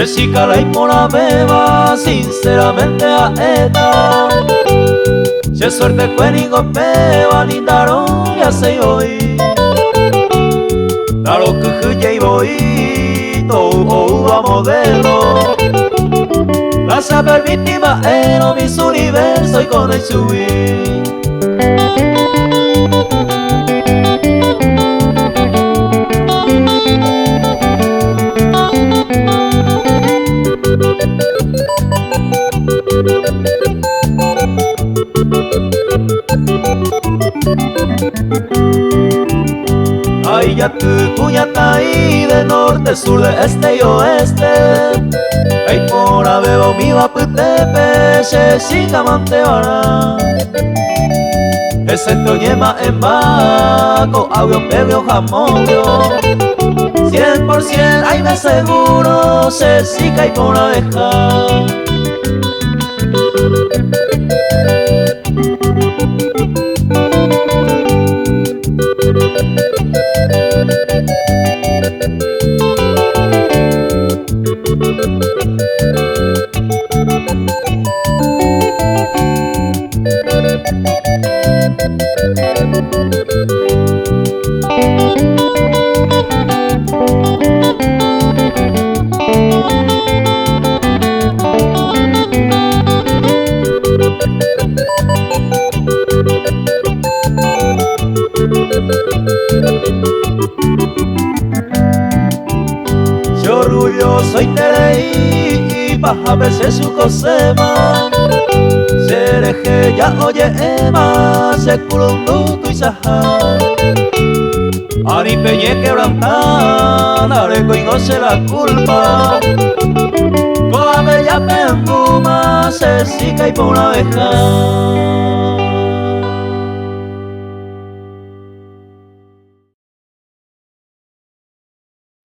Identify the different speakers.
Speaker 1: Jessica la la beba sinceramente a eta. Se suerte cuenigo beba lindaron ya se hoy. Daro que y voy todo a modelo. La saber víctima en mis universo y con el subir. Ay, ya tú, Cuyatay, de norte, sur, de este y oeste. Ay, por abebo, mi vaputepe, se siga mantevara. Ese toñema en baco, audio, pebio, jamón, 100%, ay, me seguro, se siga y por abeja. Yo orgulloso y tereí, baja veces su cosema. Sereje ya oye ema, se culundutu y saja. Ari peñe quebrantan, areco y goce la culpa. Coame ya penduma, se sica y por una abeja.